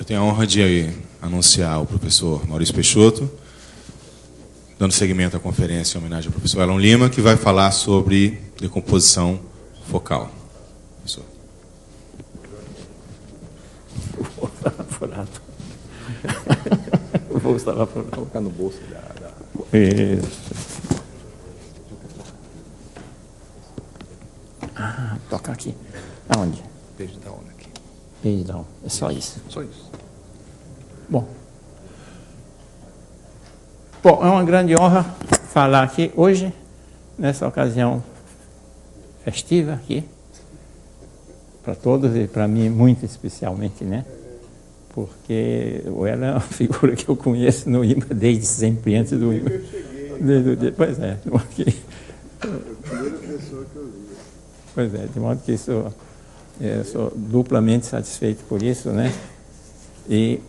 Eu tenho a honra de anunciar o professor Maurício Peixoto, dando seguimento à conferência em homenagem ao professor Elon Lima, que vai falar sobre decomposição focal. Professor. Vou estava furado. O voo estava furado. Vou colocar no bolso da... Isso. Ah, toca aqui. Aonde? Page down aqui. Page down. É só isso. Só isso. Bom, é uma grande honra falar aqui hoje, nessa ocasião festiva aqui, para todos e para mim muito especialmente, né? Porque ela é uma figura que eu conheço no IMA desde sempre, antes do IMA. Desde o dia, pois é, de modo que... Primeira pessoa que eu vi. Pois é, de modo que eu sou duplamente satisfeito por isso, né? E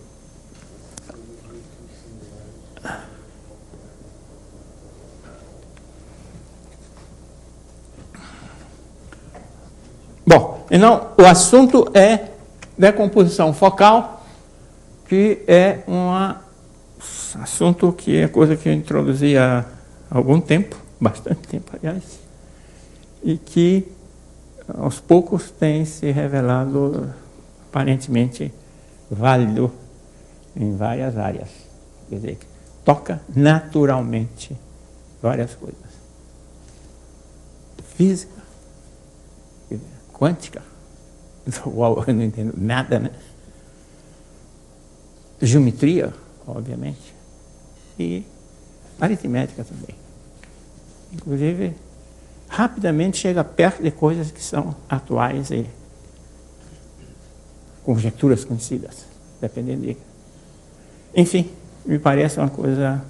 bom, então o assunto é decomposição focal, que é um assunto que é coisa que eu introduzi há algum tempo, bastante tempo, aliás, e que aos poucos tem se revelado aparentemente válido em várias áreas. Quer dizer, toca naturalmente várias coisas. Física, quântica, eu não entendo nada, né? Geometria, obviamente, e aritmética também. Inclusive, rapidamente chega perto de coisas que são atuais e conjecturas conhecidas, dependendo de... Enfim, me parece uma coisa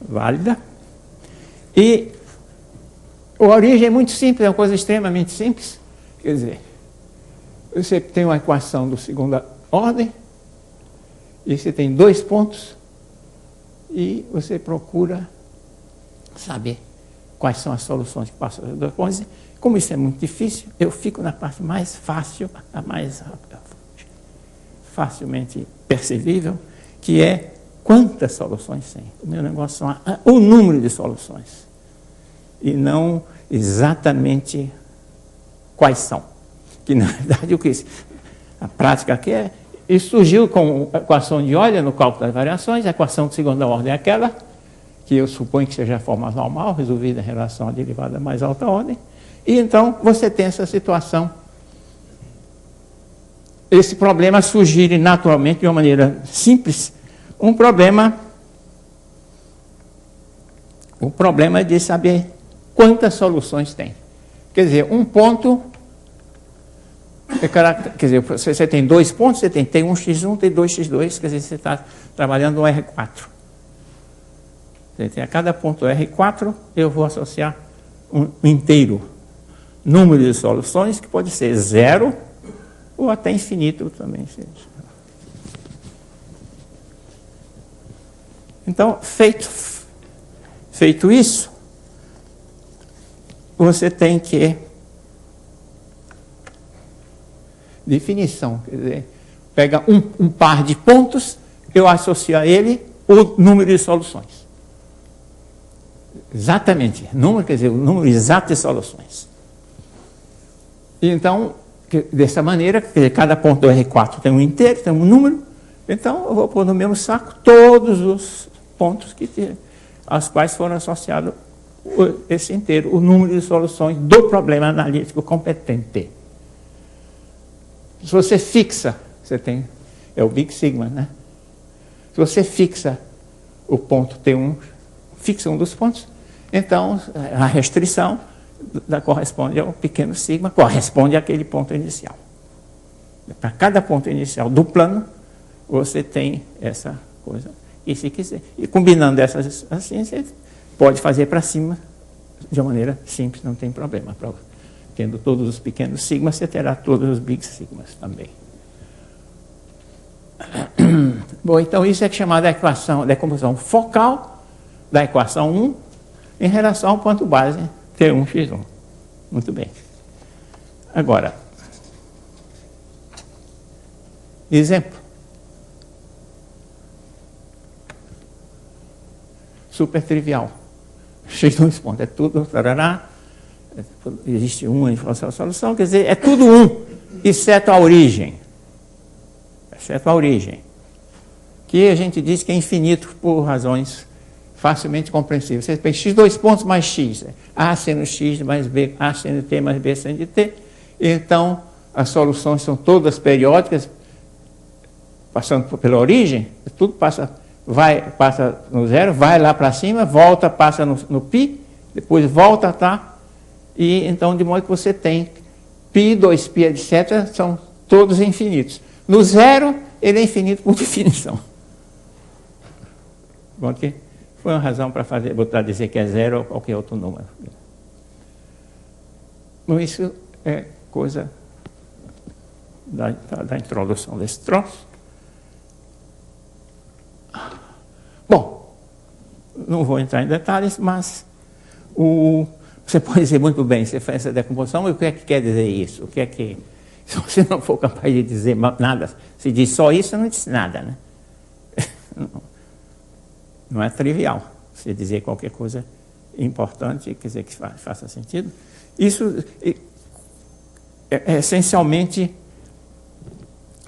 válida. E a origem é muito simples, é uma coisa extremamente simples. Quer dizer, você tem uma equação de segunda ordem, e você tem dois pontos, e você procura saber quais são as soluções que passam das duas pontos. Como isso é muito difícil, eu fico na parte mais fácil, a mais facilmente percebível, que é quantas soluções tem. O meu negócio são o número de soluções, e não exatamente quais são. Que, na verdade, a prática aqui é... Isso surgiu com a equação de Euler no cálculo das variações. A equação de segunda ordem é aquela, que eu suponho que seja a forma normal, resolvida em relação à derivada mais alta ordem. E, então, você tem essa situação. Esse problema surgir naturalmente, de uma maneira simples. O problema é de saber quantas soluções tem. Quer dizer, um ponto... Quer dizer, você tem dois pontos, você tem T1x1, T2x2, quer dizer, você está trabalhando um R4. Você tem a cada ponto R4, eu vou associar um inteiro número de soluções, que pode ser zero ou até infinito também. Então, feito isso, você tem que... Definição, quer dizer, pega um par de pontos, eu associo a ele o número de soluções. Exatamente, número, quer dizer, o número exato de soluções. E então, dessa maneira, quer dizer, cada ponto do R4 tem um inteiro, tem um número, então eu vou pôr no mesmo saco todos os pontos aos quais foram associados esse inteiro, o número de soluções do problema analítico competente. Se você fixa, é o Big Sigma, né? Se você fixa o ponto T1, fixa um dos pontos, então a restrição corresponde ao pequeno sigma, corresponde àquele ponto inicial. Para cada ponto inicial do plano, você tem essa coisa. E se quiser, e combinando essas assim, você pode fazer para cima de uma maneira simples, não tem problema. Tendo todos os pequenos sigmas, você terá todos os big sigmas também. Bom, então isso é chamada equação, decomposição focal da equação 1 em relação ao ponto base T1x1. Muito bem. Agora, exemplo. super trivial. X2 pontos, é tudo, tarará, existe uma informação de solução, quer dizer, é tudo um, exceto a origem. Exceto a origem. Que a gente diz que é infinito por razões facilmente compreensíveis. Você tem x2 pontos mais x, A sendo x mais B, A sendo T mais B sendo T. Então, as soluções são todas periódicas, passando pela origem, tudo passa no zero, vai lá para cima, volta, passa no π, depois volta, tá? E então, de modo que você tem π, 2π, etc., são todos infinitos. No zero, ele é infinito por definição. Bom, que foi uma razão para dizer que é zero ou qualquer outro número. Então, isso é coisa da introdução desse troço. Bom, não vou entrar em detalhes, mas você pode dizer muito bem, você faz essa decomposição, e o que é que quer dizer isso? O que é que, se você não for capaz de dizer nada, se diz só isso, você não diz nada, né? Não é trivial você dizer qualquer coisa importante, quer dizer, que faça sentido. Isso essencialmente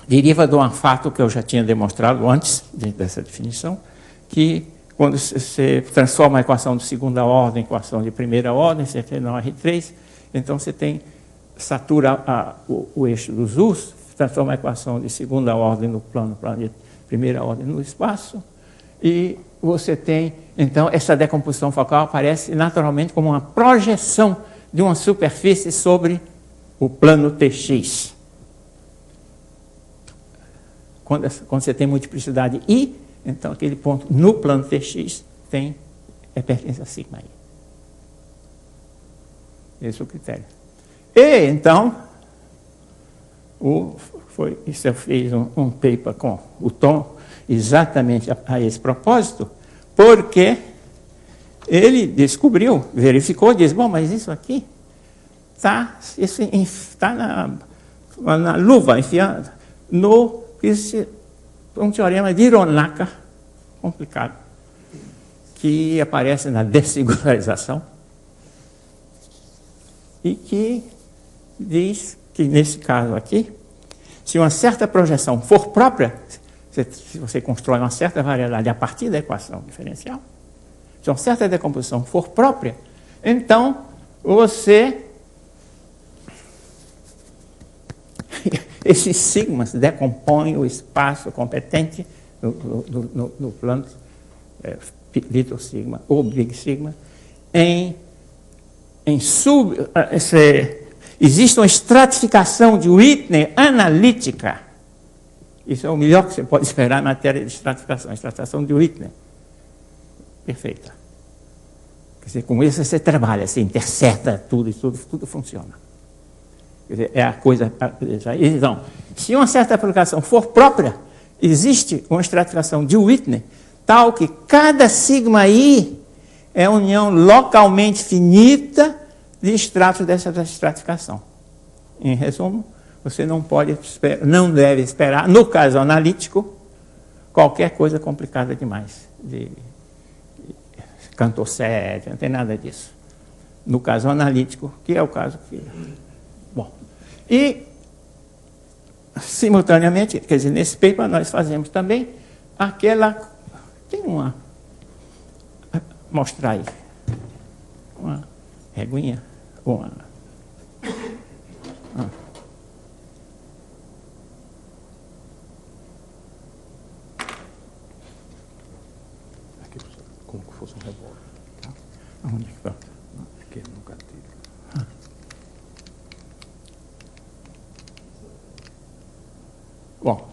deriva de um fato que eu já tinha demonstrado antes dessa definição, que quando você transforma a equação de segunda ordem em equação de primeira ordem, você tem no R3, então você satura o eixo dos U's, transforma a equação de segunda ordem no plano de primeira ordem no espaço, e você tem, então, essa decomposição focal aparece naturalmente como uma projeção de uma superfície sobre o plano TX. Quando você tem multiplicidade I, então aquele ponto no plano TX pertence a sigma I. Esse é o critério. E, então, eu fiz um paper com o Tom exatamente a esse propósito, porque ele verificou, disse, bom, mas isso aqui está na luva, enfiada um teorema de Hironaka, complicado, que aparece na dessingularização e que diz que, nesse caso aqui, se uma certa projeção for própria, se você constrói uma certa variedade a partir da equação diferencial, se uma certa decomposição for própria, então esses sigmas decompõem o espaço competente no plano little sigma ou big sigma existe uma estratificação de Whitney analítica. Isso é o melhor que você pode esperar em matéria de estratificação. A estratificação de Whitney. Perfeita. Quer dizer, com isso você trabalha, você intercepta tudo e tudo funciona. Quer dizer, é a coisa... Então, se uma certa aplicação for própria, existe uma estratificação de Whitney tal que cada sigma I é a união localmente finita de estratos dessa estratificação. Em resumo, você não deve esperar, no caso analítico, qualquer coisa complicada demais. De Cantor 7, não tem nada disso. No caso analítico, que é o caso que... Bom, e, simultaneamente, quer dizer, nesse paper nós fazemos também aquela... Tem uma... Mostrar aí. Uma reguinha. Como que fosse um revólver. Tá? Onde que está? Aqui no gatilho. Bom,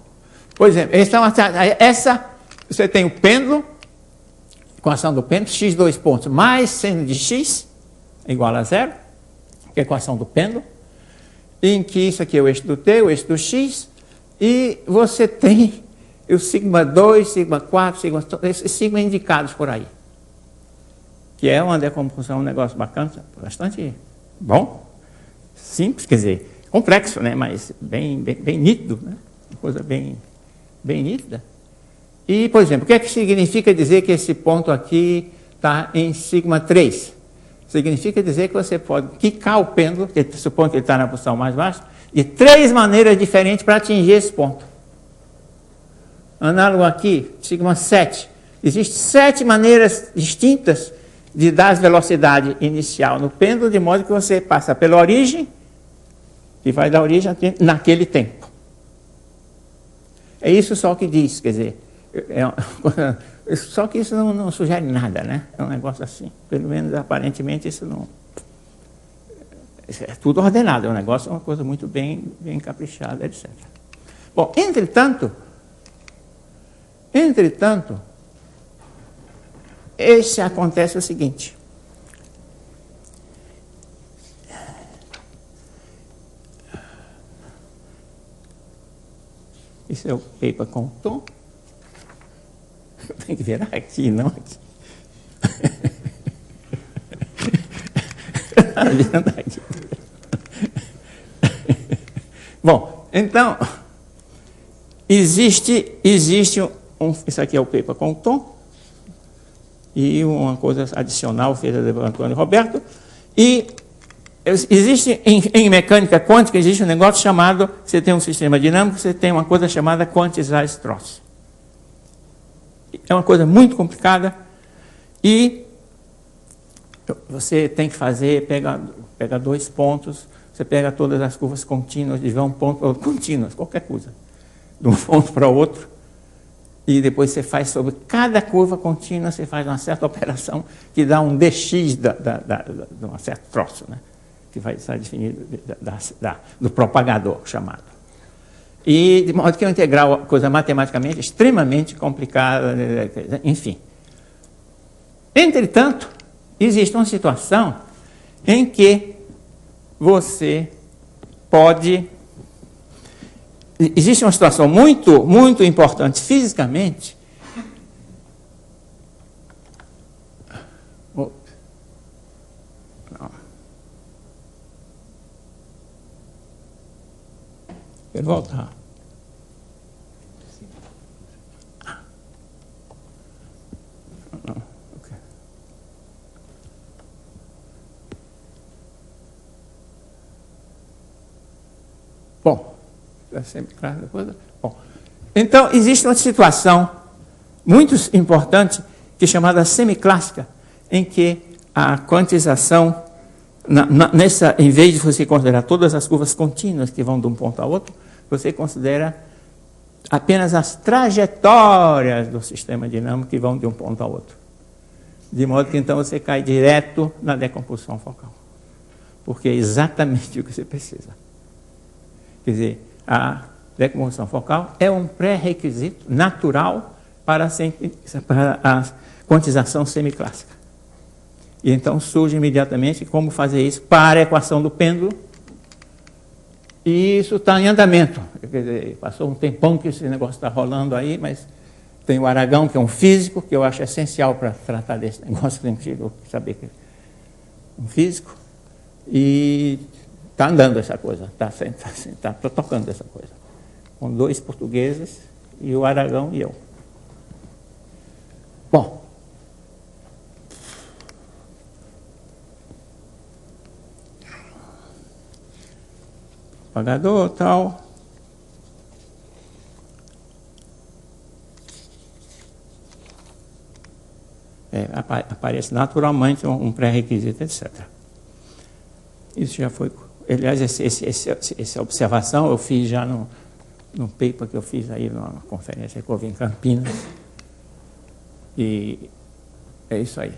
por exemplo, essa você tem o pêndulo, equação do pêndulo, x2 pontos mais seno de x igual a zero, que é a equação do pêndulo, em que isso aqui é o eixo do t, o eixo do x, e você tem o sigma 2, sigma 4, esses sigma indicados por aí, que é uma decomposição, um negócio bacana, bastante bom, simples, quer dizer, complexo, né, mas bem nítido, né, uma coisa bem nítida. E, por exemplo, o que é que significa dizer que esse ponto aqui está em sigma 3. Significa dizer que você pode quicar o pêndulo, que supondo que ele está na posição mais baixa, de 3 maneiras diferentes para atingir esse ponto. Análogo aqui, sigma 7. Existem 7 maneiras distintas de dar velocidade inicial no pêndulo, de modo que você passa pela origem e vai dar origem naquele tempo. É isso só que diz, quer dizer, só que isso não sugere nada, né? É um negócio assim, pelo menos aparentemente isso não... Isso é tudo ordenado, é um negócio, é uma coisa muito bem caprichada, etc. Bom, entretanto, acontece o seguinte. Isso é o paper com tom. Tem que virar aqui, não aqui. Bom, então, existe isso aqui é o paper com tom, e uma coisa adicional feita pelo Antônio Roberto, e existe em mecânica quântica, existe um negócio chamado, você tem um sistema dinâmico, você tem uma coisa chamada quantizar esse troço. É uma coisa muito complicada, e você tem que fazer, pega 2 pontos, você pega todas as curvas contínuas, de um ponto para outro, contínuas, qualquer coisa, de um ponto para o outro, e depois você faz sobre cada curva contínua, você faz uma certa operação que dá um dx de um certo troço, né? Que vai estar definido do propagador chamado. E de modo que é uma integral, coisa matematicamente extremamente complicada, enfim. Entretanto, existe uma situação em que você pode... Existe uma situação muito, muito importante fisicamente. Não. Quero voltar. Não. Okay. Bom. Sempre claro depois. Bom, então, existe uma situação muito importante, que é chamada semiclássica, em que a quantização, em vez de você considerar todas as curvas contínuas que vão de um ponto a outro, você considera apenas as trajetórias do sistema dinâmico que vão de um ponto a outro. De modo que, então, você cai direto na decomposição focal. Porque é exatamente o que você precisa. Quer dizer, a decomposição focal é um pré-requisito natural para a quantização semiclássica. E então surge imediatamente como fazer isso para a equação do pêndulo. E isso está em andamento. Quer dizer, passou um tempão que esse negócio está rolando aí, mas tem o Aragão, que é um físico, que eu acho essencial para tratar desse negócio, tem que saber que é um físico. E está andando essa coisa, está tocando essa coisa. Com 2 portugueses, e o Aragão e eu. Bom. Apagador, tal. Aparece naturalmente um pré-requisito, etc. Isso já foi... Aliás, essa observação eu fiz já no paper que eu fiz aí numa conferência que houve em Campinas. E é isso aí.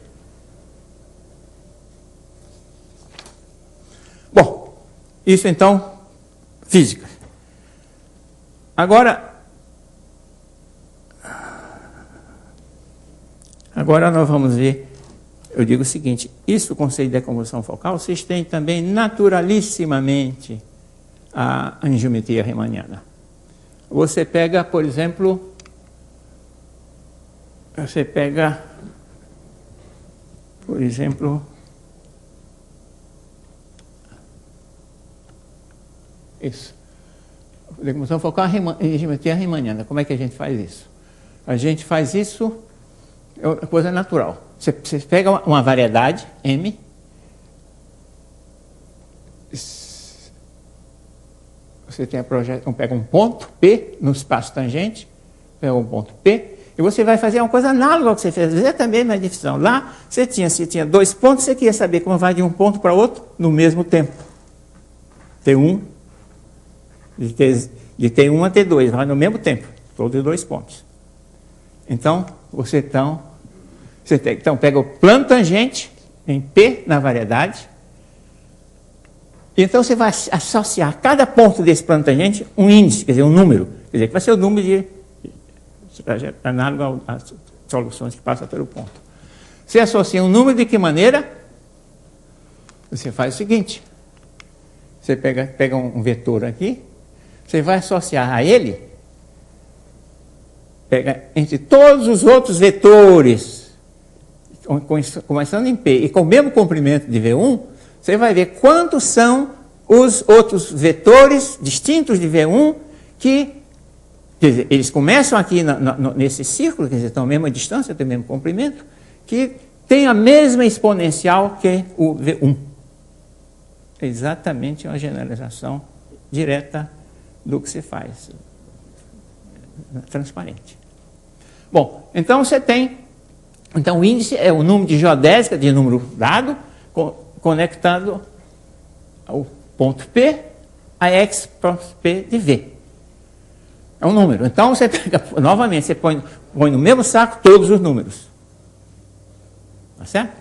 Bom, isso então, física. Agora nós vamos ver, eu digo o seguinte, isso, o conceito de decomposição focal, vocês têm também naturalissimamente a angiometria riemanniana. Você pega, por exemplo, isso. Decomposição focal em geometria riemanniana. Como é que a gente faz isso? A gente faz isso, é uma coisa natural. Você pega uma variedade, M, você tem a projeção, pega um ponto, P, no espaço tangente, pega um ponto P, e você vai fazer uma coisa análoga ao que você fez, exatamente a mesma divisão. Lá, você tinha 2 pontos, você queria saber como vai de um ponto para outro no mesmo tempo. T1, de T1 a T2, vai no mesmo tempo, todos os 2 pontos. Então, você pega o plano tangente em P na variedade, então você vai associar a cada ponto desse plano tangente um índice, quer dizer, um número, quer dizer, que vai ser o número de análogo às soluções que passam pelo ponto. Você associa um número de que maneira? Você faz o seguinte, você pega um vetor aqui, você vai associar a ele, pega entre todos os outros vetores, começando em P, e com o mesmo comprimento de V1, você vai ver quantos são os outros vetores distintos de V1 que, quer dizer, eles começam aqui nesse círculo, quer dizer, estão à mesma distância, têm o mesmo comprimento, que tem a mesma exponencial que o V1. É exatamente uma generalização direta do que se faz, transparente. Bom, então você tem, então o índice é o número de geodésica de número dado, conectado ao ponto P a x ponto P de V. É um número. Então você pega, novamente, você põe no mesmo saco todos os números. Tá certo?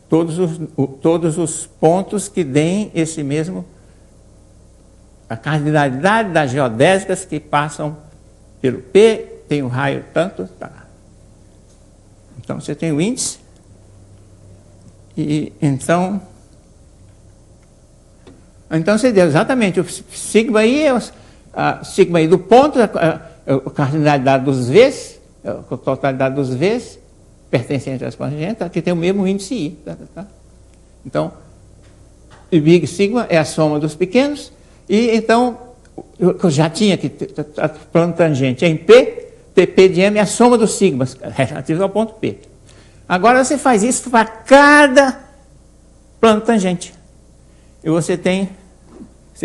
Todos os pontos que deem esse mesmo, a cardinalidade das geodésicas que passam pelo P, tem um raio tanto, tá. Então você tem o índice, e então você deu exatamente o sigma i, a sigma i do ponto, a cardinalidade dos V's, a totalidade dos V's, pertencente às tangentes, que tem o mesmo índice i. Tá? Então, o big sigma é a soma dos pequenos, e então, eu já tinha que a plano tangente em P, TP de M é a soma dos sigmas, relativos ao ponto P. Agora você faz isso para cada plano tangente. E você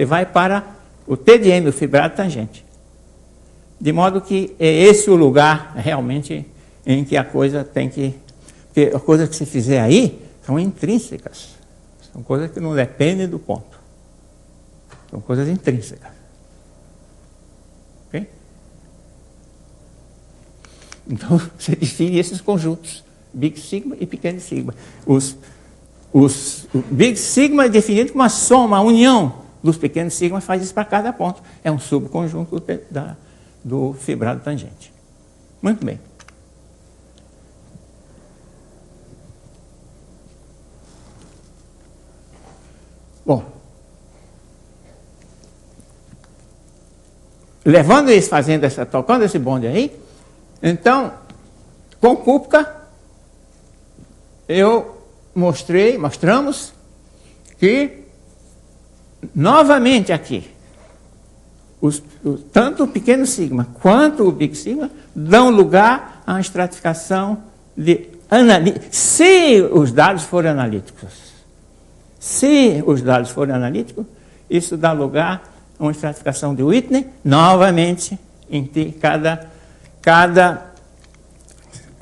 vai para o T de M, o fibrado tangente. De modo que é esse o lugar realmente em que a coisa tem que... Porque as coisas que você fizer aí são intrínsecas. São coisas que não dependem do ponto. São coisas intrínsecas. Ok? Então, você define esses conjuntos. Big sigma e pequeno sigma. O Big sigma é definido como uma soma, a união dos pequenos sigmas faz isso para cada ponto. É um subconjunto do fibrado tangente. Muito bem. Bom, levando isso, tocando esse bonde aí, então, com Kupka, mostramos que, novamente aqui, tanto o pequeno sigma quanto o big sigma dão lugar a uma estratificação se os dados forem analíticos. Se os dados forem analíticos, isso dá lugar a uma estratificação de Whitney, novamente, em que cada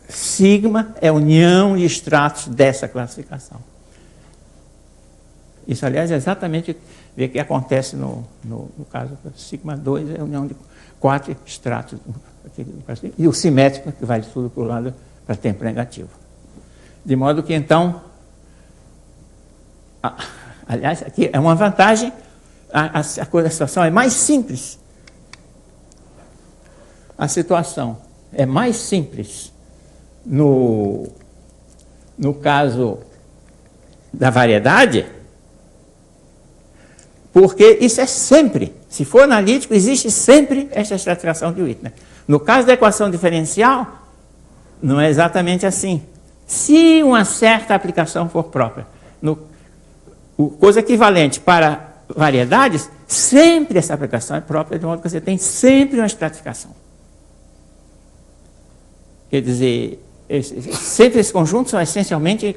sigma é a união de estratos dessa classificação. Isso, aliás, é exatamente o que acontece no caso do sigma 2, é a união de 4 estratos. E o simétrico, que vai de tudo para o lado para tempo negativo. De modo que, então, aliás, aqui é uma vantagem, a situação é mais simples. A situação é mais simples no caso da variedade, porque isso é sempre, se for analítico, existe sempre essa estratificação de Whitney. No caso da equação diferencial, não é exatamente assim. Se uma certa aplicação for própria, coisa equivalente para variedades, sempre essa aplicação é própria, de modo que você tem sempre uma estratificação. Quer dizer, sempre esses conjuntos são essencialmente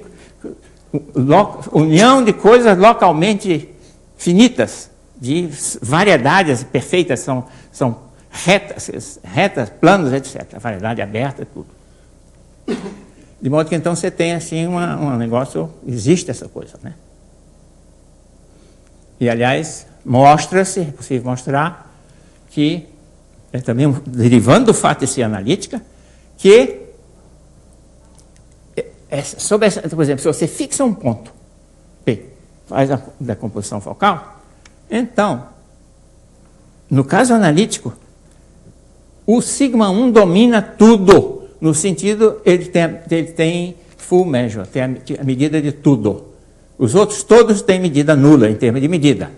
união de coisas localmente finitas, de variedades perfeitas, são retas, planos, etc. Variedade aberta, tudo. De modo que então você tem assim um negócio, existe essa coisa, né? E aliás, mostra-se, é possível mostrar, que, também derivando do fato de ser analítica, que, por exemplo, se você fixa um ponto P, faz a decomposição focal, então, no caso analítico, o sigma-1 domina tudo, no sentido, ele tem full measure, tem a medida de tudo. Os outros todos têm medida nula, em termos de medida.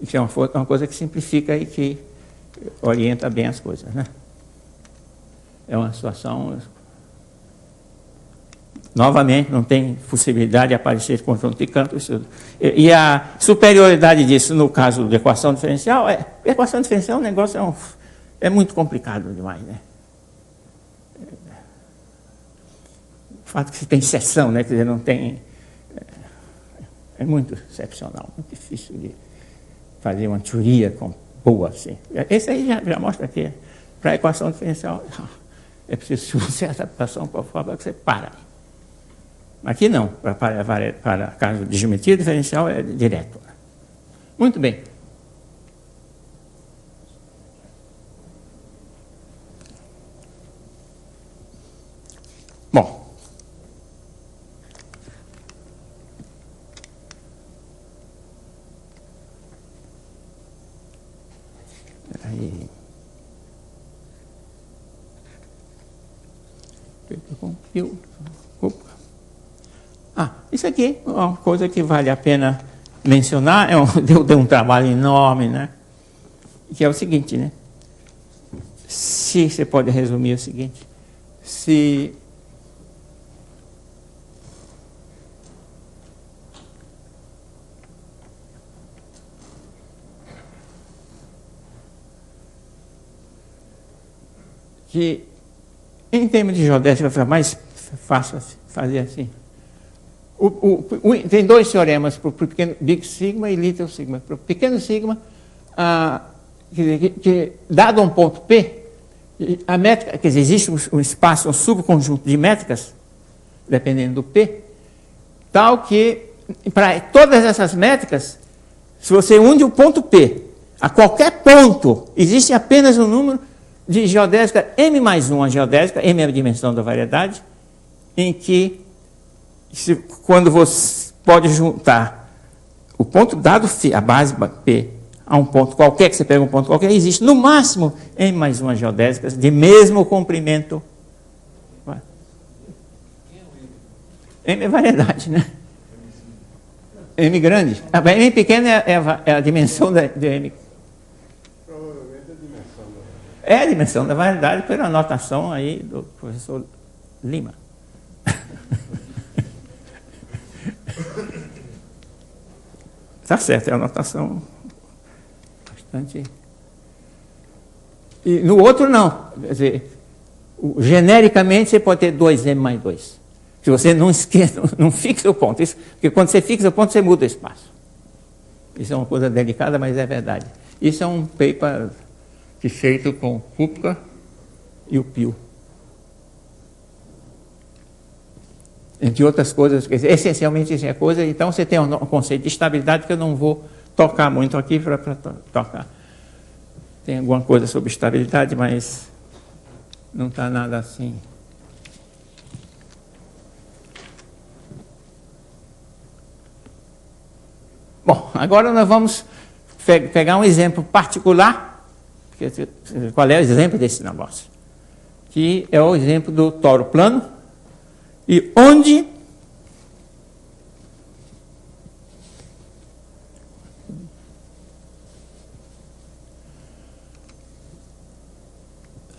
Isso é uma coisa que simplifica e que orienta bem as coisas, né? É uma situação... Novamente, não tem possibilidade de aparecer conjunto de campos. E a superioridade disso, no caso da equação diferencial, a equação diferencial é um negócio, é muito complicado demais, né? O fato que você tem exceção, né? Quer dizer, não tem... É muito excepcional, muito difícil de fazer uma teoria boa assim. Esse aí já mostra que para a equação diferencial é preciso certa adaptação para forma que você para. Aqui não, para caso de geometria diferencial é direto. Muito bem. Bom. Aí. Isso aqui é uma coisa que vale a pena mencionar, deu um trabalho enorme, né? Que é o seguinte, né? Se você pode resumir o seguinte, se que em termos de geodésia vai ficar mais fácil fazer assim. Tem dois teoremas para o pequeno Big Sigma e Little Sigma. Para o pequeno Sigma, dado um ponto P, a métrica, quer dizer, existe um espaço, um subconjunto de métricas, dependendo do P, tal que, para todas essas métricas, se você une o ponto P a qualquer ponto, existe apenas um número de geodésica M mais 1, a geodésica, M é a dimensão da variedade, em que quando você pode juntar o ponto dado a base P a um ponto qualquer, que você pega um ponto qualquer, existe no máximo M mais uma geodésicas de mesmo comprimento. M é variedade, né? M grande. M pequena é a dimensão de M. Provavelmente a dimensão da... É a dimensão da variedade pela anotação aí do professor Lima. Está certo, é uma anotação bastante... E no outro não. Quer dizer, genericamente você pode ter 2M mais 2. Se você não esqueça, não fixa o ponto. Porque quando você fixa o ponto, você muda o espaço. Isso é uma coisa delicada, mas é verdade. Isso é um paper feito com Kupka e o Pio. Entre outras coisas, quer dizer, essencialmente isso é coisa, então você tem um conceito de estabilidade que eu não vou tocar muito aqui para tocar. Tem alguma coisa sobre estabilidade, mas não está nada assim. Bom, agora nós vamos pegar um exemplo particular. Qual é o exemplo desse negócio? Que é o exemplo do toro plano. E onde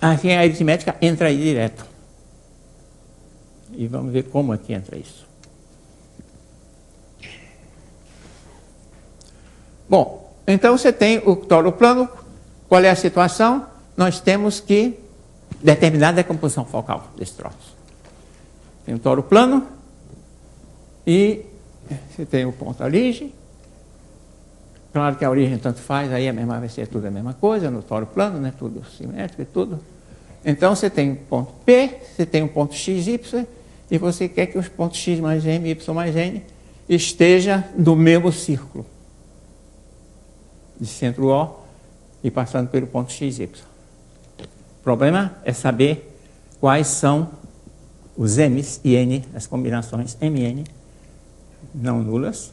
aqui a aritmética entra aí direto. E vamos ver como é que entra isso. Bom, então você tem o toro plano. Qual é a situação? Nós temos que determinar a decomposição focal desse troço. Tem o toro plano e você tem o ponto origem. Claro que a origem tanto faz, aí vai ser tudo a mesma coisa, no toro plano, né? Tudo simétrico e tudo. Então você tem um ponto P, você tem um ponto x, y, e você quer que os pontos x mais m, y mais n esteja no mesmo círculo, de centro O e passando pelo ponto x, y. O problema é saber quais são os m's e n, as combinações m e n, não nulas,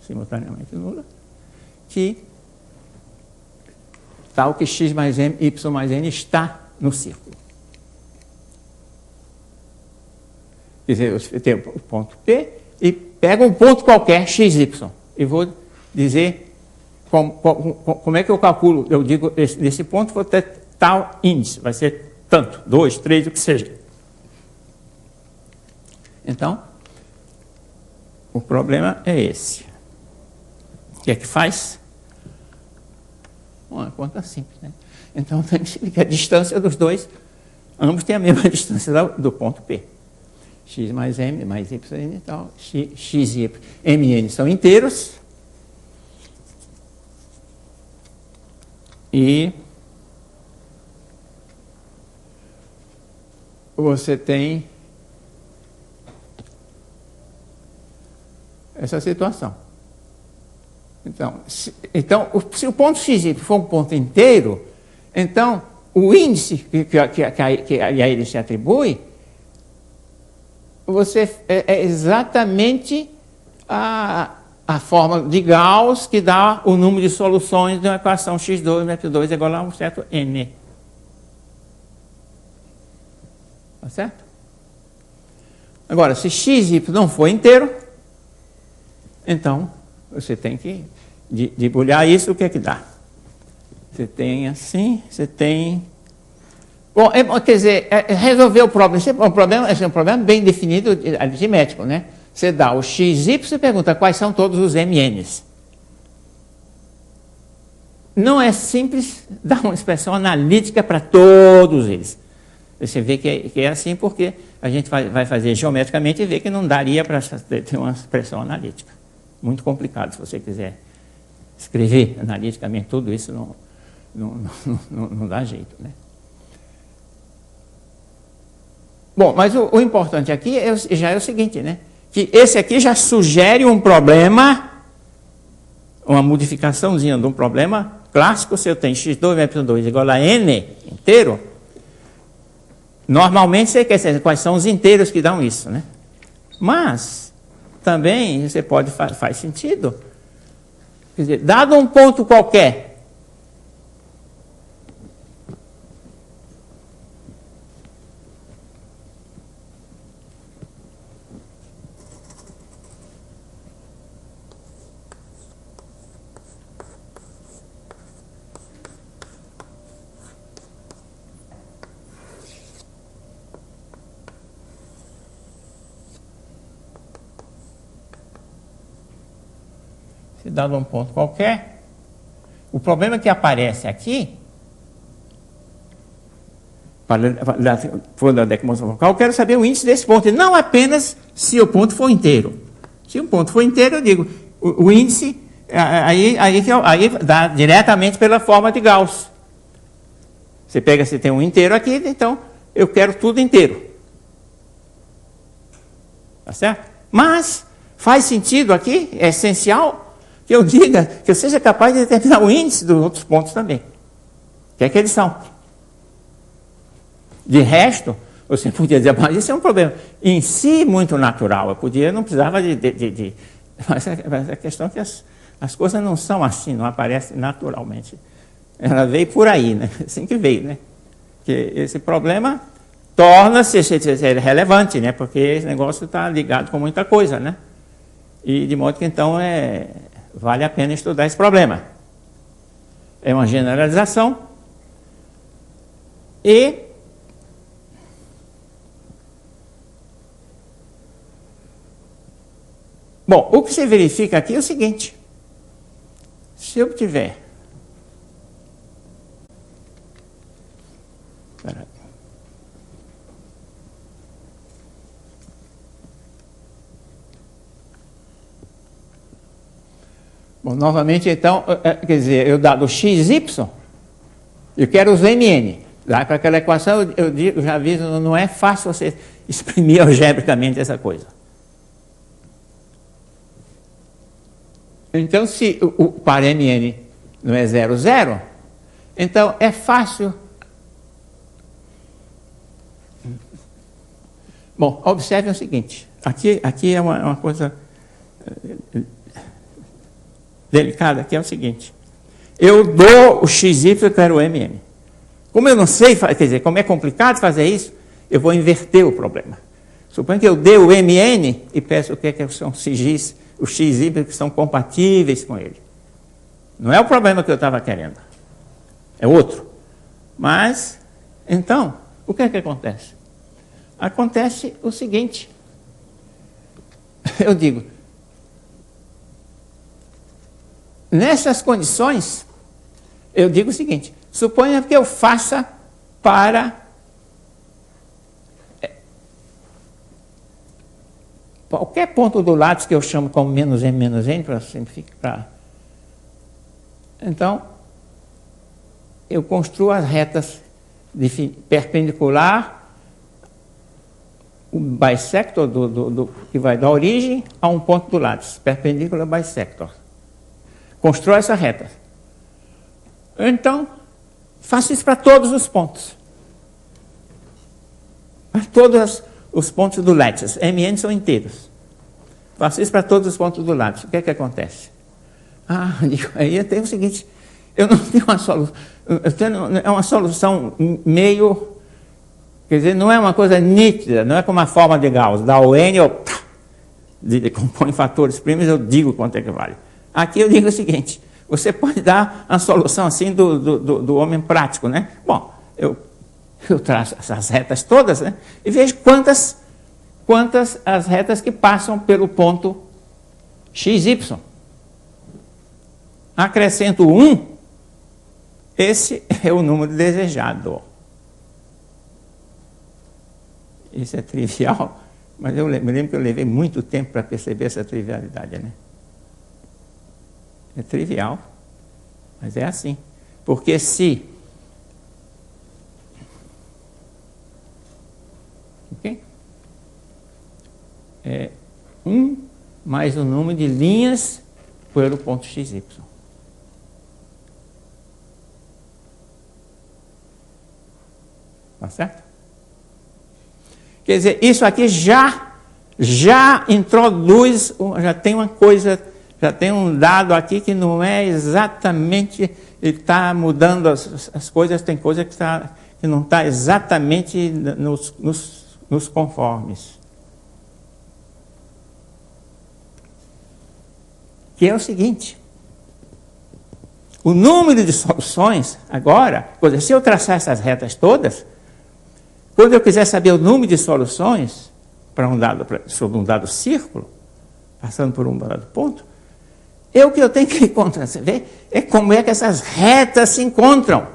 simultaneamente nulas, que tal que x mais m, y mais n está no círculo. Quer dizer, eu tenho o ponto P e pego um ponto qualquer, x, y, e vou dizer como é que eu calculo. Eu digo, nesse ponto vou ter tal índice, vai ser tanto, 2, 3, o que seja. Então, o problema é esse. O que é que faz? Uma conta simples, né? Então, que a distância dos dois, ambos têm a mesma distância do ponto P. X mais m mais y e tal. X e m e n são inteiros. E você tem essa situação. Então, se o ponto x for um ponto inteiro, então o índice que a ele se atribui é exatamente a fórmula de Gauss que dá o número de soluções de uma equação x2 mais x2 é igual a um certo n. Tá certo? Agora, se x e y não for inteiro, então você tem que debulhar isso, o que é que dá? Você tem assim, você tem... Bom, quer dizer, resolver o problema, esse é um problema bem definido, aritmético, né? Você dá o x, y e pergunta quais são todos os mn's. Não é simples dar uma expressão analítica para todos eles. Você vê que é assim porque a gente vai fazer geometricamente e vê que não daria para ter uma expressão analítica. Muito complicado, se você quiser escrever analiticamente tudo isso, não dá jeito, né? Bom, mas o importante aqui já é o seguinte, né? Que esse aqui já sugere um problema, uma modificaçãozinha de um problema clássico. Se eu tenho x2 mais y2 igual a n inteiro, normalmente você quer saber quais são os inteiros que dão isso, né? Mas também você pode faz sentido. Quer dizer, dado um ponto qualquer, se dado um ponto qualquer, o problema que aparece aqui, para a decomposição focal, eu quero saber o índice desse ponto, e não apenas se o ponto for inteiro. Se o ponto for inteiro, eu digo, o índice, aí dá diretamente pela forma de Gauss. Você pega, se tem um inteiro aqui, então eu quero tudo inteiro. Tá certo? Mas faz sentido aqui, é essencial, que eu diga, que eu seja capaz de determinar o índice dos outros pontos também. Que é que eles são. De resto, você podia dizer, mas isso é um problema em si muito natural. Não precisava Mas a questão é que as coisas não são assim, não aparecem naturalmente. Ela veio por aí, né? Assim que veio, né? Que esse problema torna-se relevante, né? Porque esse negócio está ligado com muita coisa, né? E de modo que então vale a pena estudar esse problema. É uma generalização e bom, o que se verifica aqui é o seguinte: se eu tiver Bom, novamente, então, quer dizer, eu dado xy, eu quero os mn. Lá para aquela equação, eu já aviso, não é fácil você exprimir algebricamente essa coisa. Então, se o par mn não é 0, 0, então é fácil. Bom, observe o seguinte, aqui é uma coisa delicada, que é o seguinte. Eu dou o xy para o mn. Como eu não sei, quer dizer, como é complicado fazer isso, eu vou inverter o problema. Suponha que eu dê o mn e peço o que são os xy que são compatíveis com ele. Não é o problema que eu estava querendo. É outro. Mas, então, o que acontece? Acontece o seguinte. Eu digo, nessas condições, eu digo o seguinte, suponha que eu faça para qualquer ponto do látice que eu chamo como menos n, para simplificar. Então, eu construo as retas perpendicular, o bisector que vai da origem a um ponto do látice, perpendicular bisector. Constrói essa reta. Então, faço isso para todos os pontos. Para todos os pontos do látice. Mn são inteiros. Faço isso para todos os pontos do látice. O que acontece? Aí eu tenho o seguinte, eu não tenho uma solução, é uma solução meio, quer dizer, não é uma coisa nítida, não é como a forma de Gauss, dá o n, eu compõe fatores primos, eu digo quanto é que vale. Aqui eu digo o seguinte, você pode dar a solução assim do homem prático, né? Bom, eu traço essas retas todas, né? E vejo quantas as retas que passam pelo ponto XY. Acrescento 1, esse é o número desejado. Isso é trivial, mas eu me lembro que eu levei muito tempo para perceber essa trivialidade, né? É trivial, mas é assim. Porque se... Ok? É 1 mais o número de linhas pelo ponto XY. Tá certo? Quer dizer, isso aqui já introduz, já tem uma coisa, já tem um dado aqui que não é exatamente, ele está mudando as coisas, tem coisa que não está exatamente nos conformes. Que é o seguinte, o número de soluções, agora, se eu traçar essas retas todas, quando eu quiser saber o número de soluções sobre um dado círculo, passando por um dado ponto, o que eu tenho que encontrar, você vê, é como é que essas retas se encontram.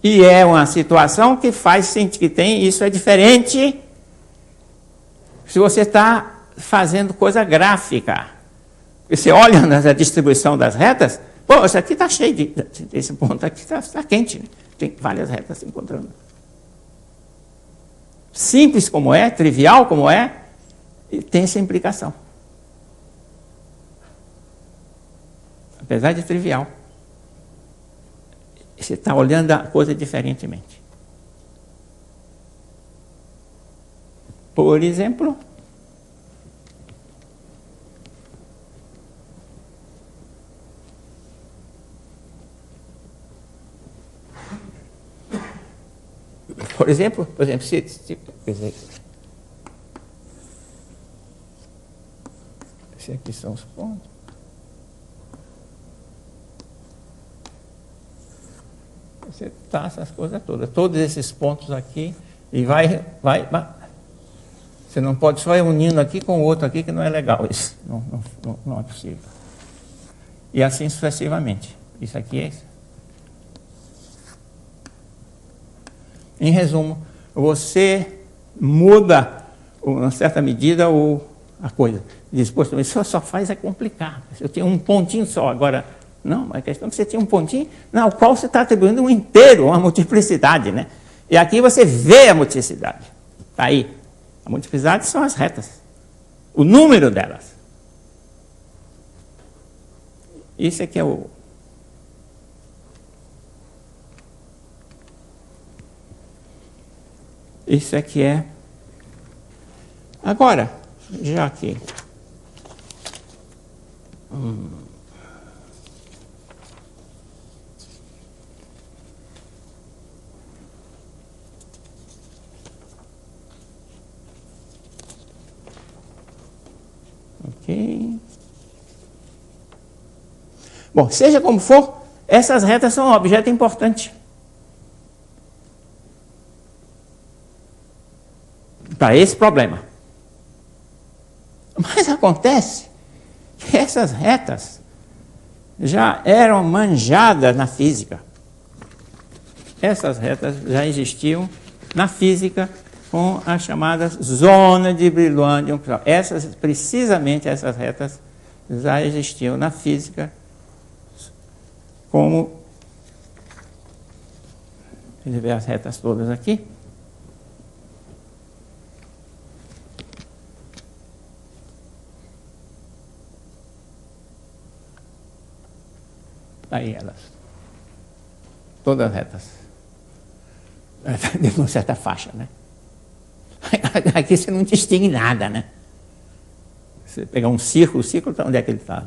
E é uma situação que faz sentido, que tem, isso é diferente se você está fazendo coisa gráfica. Você olha na distribuição das retas, pô, isso aqui está cheio esse ponto aqui está quente, né? Tem várias retas se encontrando. Simples como é, trivial como é, tem essa implicação. Apesar de trivial. Você está olhando a coisa diferentemente. Por exemplo, se aqui são os pontos. Você traça as coisas todas, todos esses pontos aqui, e vai. Você não pode só ir unindo aqui com o outro aqui, que não é legal isso. Não é possível. E assim sucessivamente. Isso aqui é isso. Em resumo, você muda, em certa medida, a coisa. Diz, poxa, isso só faz é complicar. Eu tenho um pontinho só, agora... Não, a questão é que você tinha um pontinho ao qual você está atribuindo um inteiro, uma multiplicidade, né? E aqui você vê a multiplicidade. Está aí. A multiplicidade são as retas. O número delas. Isso aqui é o... Isso aqui é... Agora, já que... Ok. Bom, seja como for, essas retas são um objeto importante para esse problema. Mas acontece que essas retas já eram manjadas na física. Essas retas já existiam na física com as chamadas zonas de Brillouin de um cristal. Precisamente essas retas já existiam na física como... Deixa eu ver as retas todas aqui. Aí elas. Todas retas. De uma certa faixa, né? Aqui você não distingue nada, né? Você pegar um círculo, o círculo, onde é que ele está?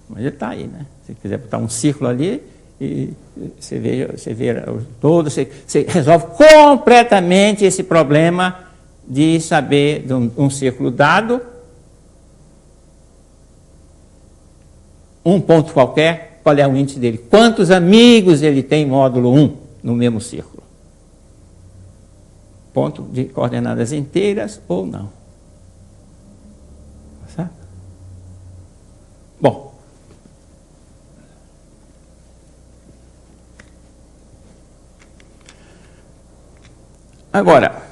Mas ele está aí, né? Se quiser botar um círculo ali, e você vê todo, você resolve completamente esse problema de saber de um círculo dado, um ponto qualquer, qual é o índice dele, quantos amigos ele tem módulo 1 no mesmo círculo. Ponto de coordenadas inteiras ou não. Certo? Bom. Agora,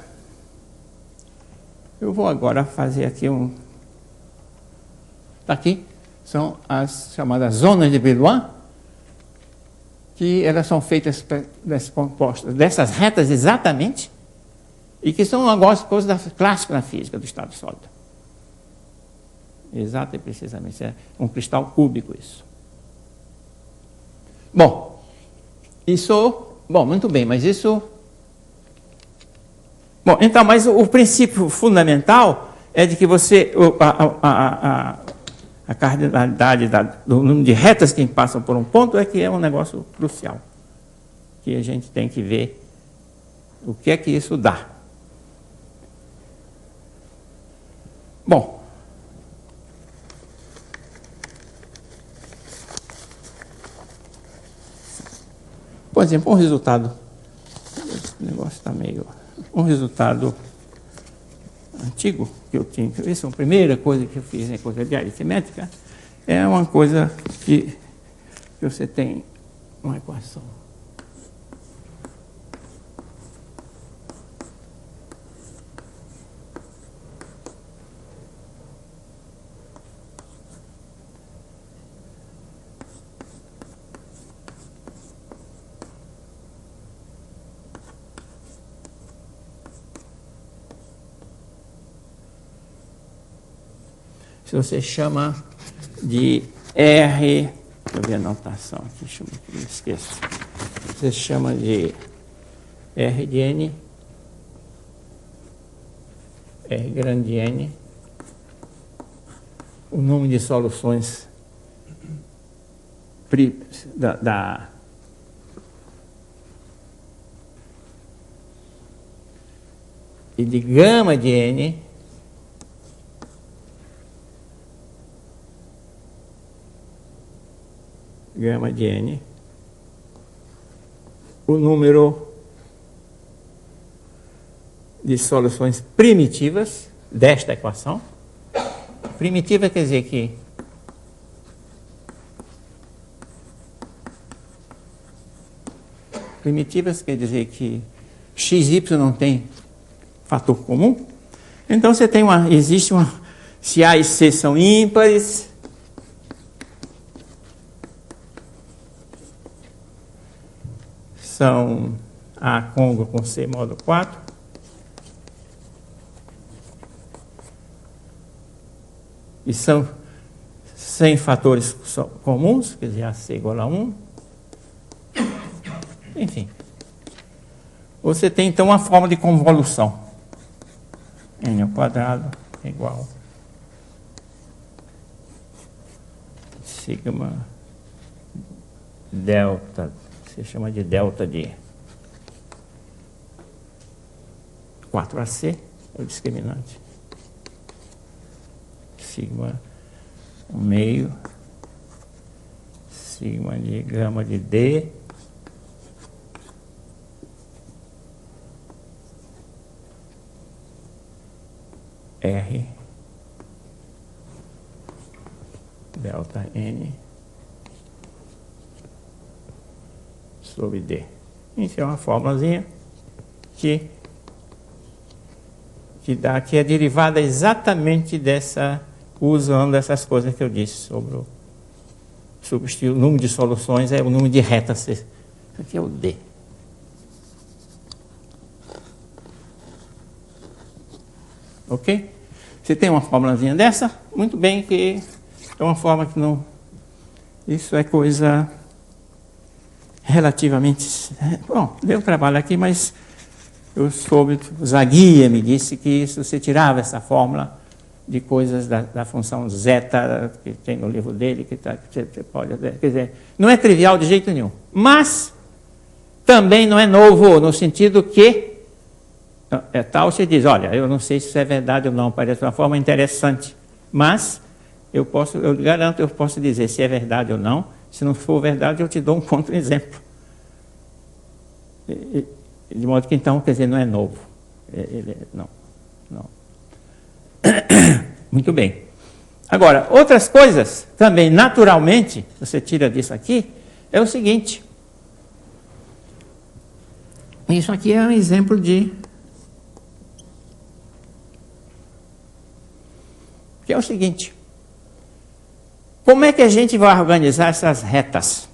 eu vou agora fazer aqui um... Está aqui, são as chamadas zonas de Brillouin, que elas são feitas compostas dessas retas exatamente, e que são algumas coisas clássicas na física do estado sólido. Exato e precisamente. É um cristal cúbico isso. Bom, isso... Bom, muito bem, mas isso... Bom, então, mas o princípio fundamental é de que você... A cardinalidade do número de retas que passam por um ponto é que é um negócio crucial. Que a gente tem que ver o que é que isso dá. Bom, por exemplo, um resultado, o negócio está meio, um resultado antigo que eu tinha, essa é a primeira coisa que eu fiz em coisa de aritmética, é uma coisa que você tem uma equação. Se você chama de R, deixa eu ver a notação aqui, deixa eu me esqueço. Você chama de R de N, R grande N, o número de soluções e de gama de N, gama de N, o número de soluções primitivas desta equação. Primitiva quer dizer que xy não tem fator comum. Então você tem se A e C são ímpares, são A côngruo com C módulo 4. E são 100 fatores comuns, quer dizer, AC igual a 1. Enfim. Você tem, então, uma forma de convolução. N ao quadrado é igual sigma delta, se chama de delta de 4AC, é o discriminante. Sigma 1/2, sigma de gama de D, R delta N sobre D. Isso é uma fórmulazinha que é derivada exatamente usando essas coisas que eu disse sobre o substituir o número de soluções é o número de retas. Isso aqui é o D. Ok? Você tem uma fórmulazinha dessa? Muito bem, que é uma forma que não... Isso é coisa relativamente... Bom, deu trabalho aqui, mas eu soube... O Zaguia me disse que se você tirava essa fórmula de coisas da função zeta, que tem no livro dele, que você pode... Quer dizer, não é trivial de jeito nenhum. Mas também não é novo, no sentido que é tal, você diz, olha, eu não sei se isso é verdade ou não, parece uma forma interessante, mas eu garanto, eu posso dizer se é verdade ou não. Se não for verdade, eu te dou um contra-exemplo. De modo que, então, quer dizer, não é novo. Não. Muito bem. Agora, outras coisas, também, naturalmente, você tira disso aqui, é o seguinte. Isso aqui é um exemplo de... Que é o seguinte, como é que a gente vai organizar essas retas?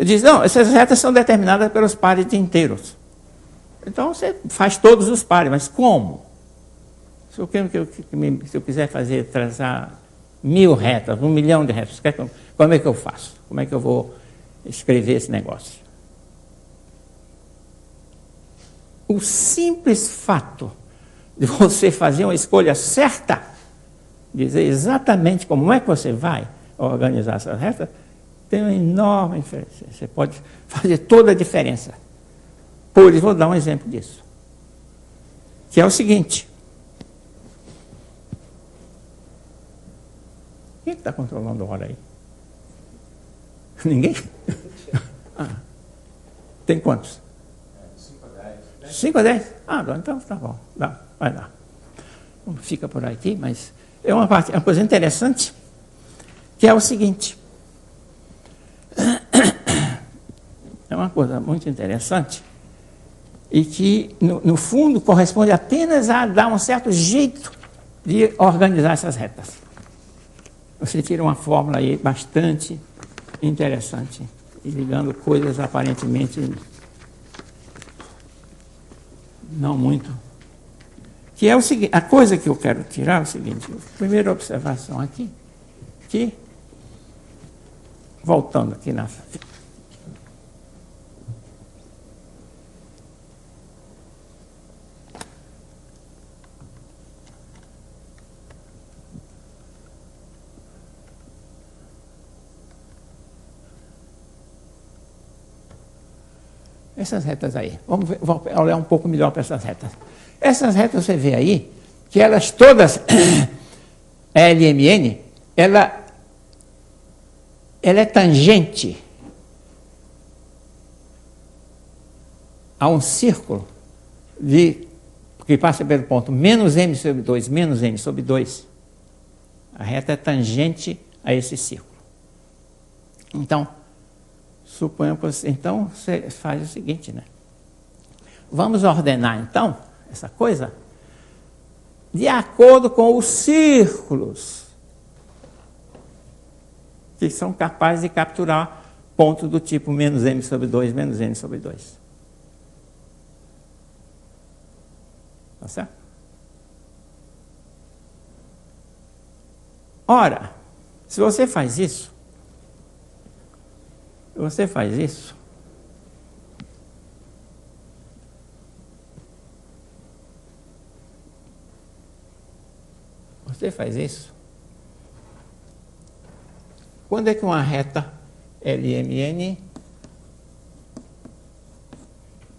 Diz, não, essas retas são determinadas pelos pares de inteiros. Então você faz todos os pares, mas como? Se eu quiser traçar 1000 retas, 1 milhão de retas, como é que eu faço? Como é que eu vou escrever esse negócio? O simples fato de você fazer uma escolha certa, dizer exatamente como é que você vai organizar essas retas, tem uma enorme diferença. Você pode fazer toda a diferença. Por isso, vou dar um exemplo disso. Que é o seguinte. Quem está controlando a hora aí? Ninguém? Tem quantos? 5 a 10. 5 a 10? Então tá bom. Vai lá. Fica por aqui, mas... É uma coisa interessante, que é o seguinte. É uma coisa muito interessante e que, no fundo, corresponde apenas a dar um certo jeito de organizar essas retas. Você tira uma fórmula aí bastante interessante, e ligando coisas aparentemente não muito... Que é o seguinte, a coisa que eu quero tirar é o seguinte, primeira observação aqui, que, voltando aqui na... Essas retas aí, vamos olhar um pouco melhor para essas retas. Essas retas você vê aí, que elas todas, LMN, ela é tangente a um círculo que passa pelo ponto menos m sobre 2, menos m sobre 2. A reta é tangente a esse círculo. Então, suponhamos, então você faz o seguinte, né? Vamos ordenar, então, essa coisa de acordo com os círculos que são capazes de capturar pontos do tipo menos m sobre 2, menos n sobre 2. Tá certo? Ora, se você faz isso, você faz isso, quando é que uma reta LMN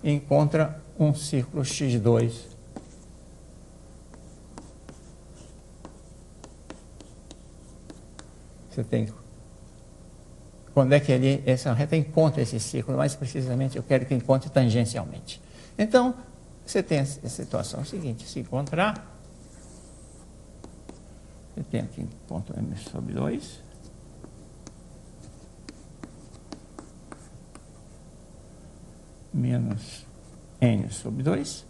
encontra um círculo X2? Você tem. Quando é que essa reta encontra esse círculo? Mais precisamente, eu quero que encontre tangencialmente. Então, você tem a situação seguinte: se encontrar, você tem aqui ponto m sobre 2. Menos n sobre 2.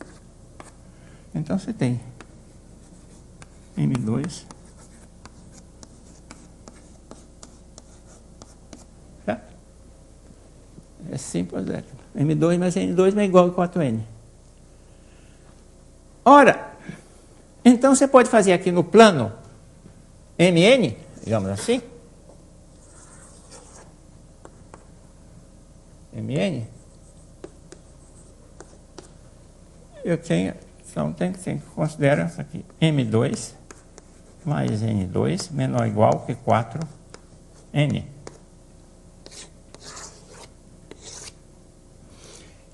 Então, você tem m2. Certo? É simples, é. m2 mais n2 é igual a 4n. Ora, então você pode fazer aqui no plano mn, digamos assim, mn, eu tenho, então tem que considerar isso aqui, m2 mais n2 menor ou igual que 4n.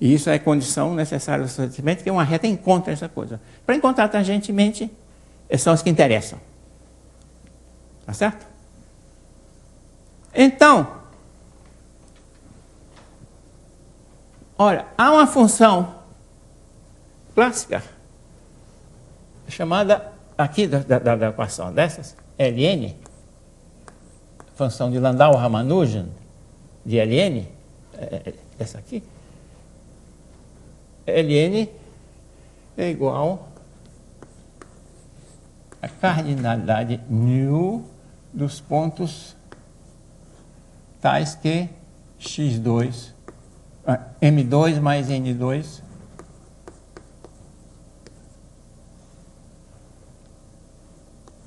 E isso é condição necessária do sustentamento, que uma reta encontra essa coisa. Para encontrar tangentemente, são os que interessam. Tá certo? Então, olha, há uma função clássica chamada, aqui da equação dessas, Ln, função de Landau-Ramanujan, de Ln, essa aqui, Ln é igual a cardinalidade nu dos pontos tais que x2, m2 mais n2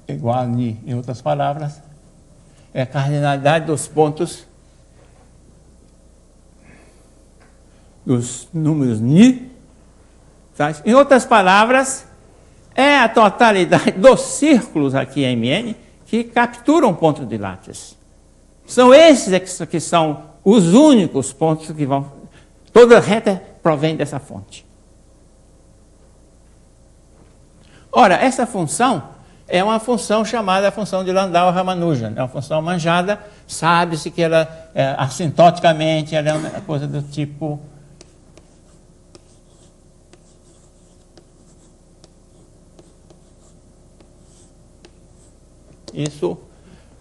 igual a ni. Em outras palavras, é a cardinalidade dos pontos dos números ni. Em outras palavras, é a totalidade dos círculos aqui Mn que capturam pontos de látice. São esses que são os únicos pontos que vão... Toda reta provém dessa fonte. Ora, essa função é uma função chamada função de Landau-Ramanujan. É uma função manjada, sabe-se que ela, assintoticamente, ela é uma coisa do tipo... Isso,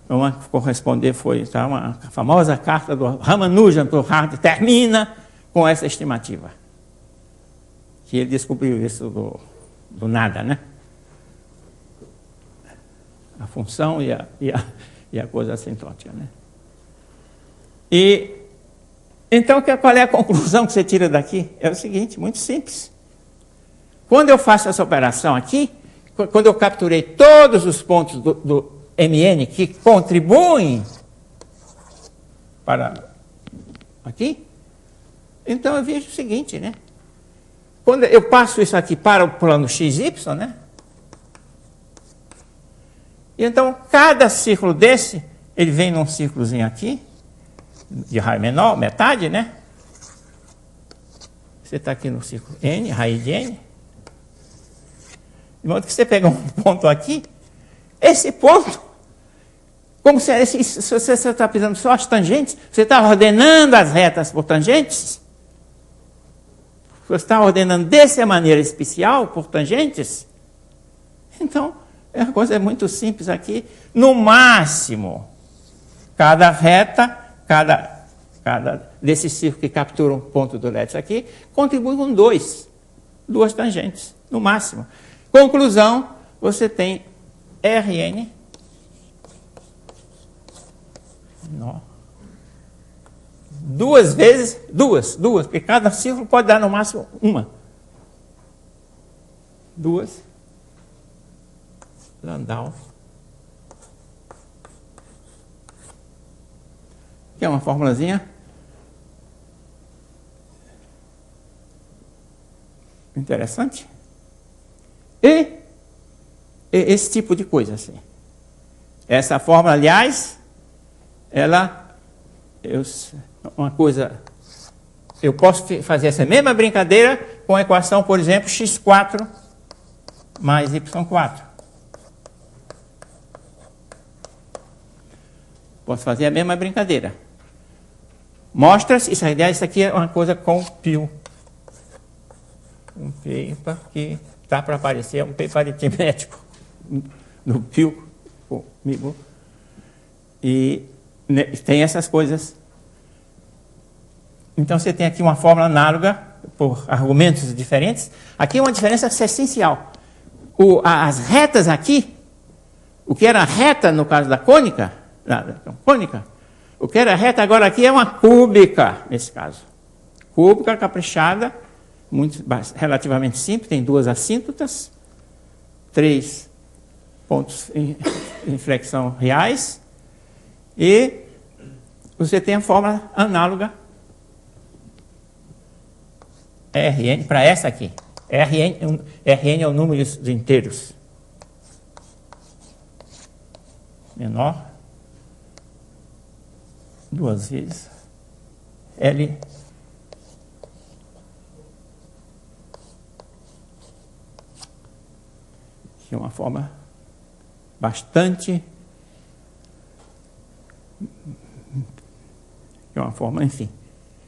uma que corresponder foi uma famosa carta do Ramanujan para o Hardy, termina com essa estimativa. Que ele descobriu isso do nada, né? A função e a coisa assintótica, né? E, então, qual é a conclusão que você tira daqui? É o seguinte, muito simples. Quando eu faço essa operação aqui, quando eu capturei todos os pontos do Mn que contribuem para aqui, então eu vejo o seguinte, né? Quando eu passo isso aqui para o plano XY, né? E então, cada círculo desse, ele vem num círculozinho aqui, de raio menor, metade, né? Você está aqui no círculo N, raiz de N. De modo que você pega um ponto aqui, esse ponto, como se você está pisando só as tangentes, você está ordenando as retas por tangentes, você está ordenando dessa maneira especial por tangentes, então, a coisa é muito simples aqui. No máximo, cada reta, cada desse círculo que captura um ponto do Leds aqui, contribui com duas tangentes, no máximo. Conclusão, você tem Rn menor. Duas vezes, duas, porque cada círculo pode dar no máximo uma. Duas Landau, que é uma formulazinha interessante. E esse tipo de coisa assim. Essa fórmula, aliás, uma coisa, eu posso fazer essa mesma brincadeira com a equação, por exemplo, x4 mais y4. Posso fazer a mesma brincadeira. Mostra-se, isso aqui é uma coisa com pio. Um paper que está para aparecer, um paper aritmético no pio comigo. E tem essas coisas. Então você tem aqui uma fórmula análoga por argumentos diferentes. Aqui é uma diferença essencial. As retas aqui, o que era reta no caso da cônica, o que era reta agora aqui é uma cúbica, nesse caso. Cúbica caprichada, relativamente simples, tem duas assíntotas, 3 pontos em inflexão reais, e você tem a fórmula análoga Rn para essa aqui. Rn é o número de inteiros menor, duas vezes L que é uma forma bastante, que é uma forma, enfim.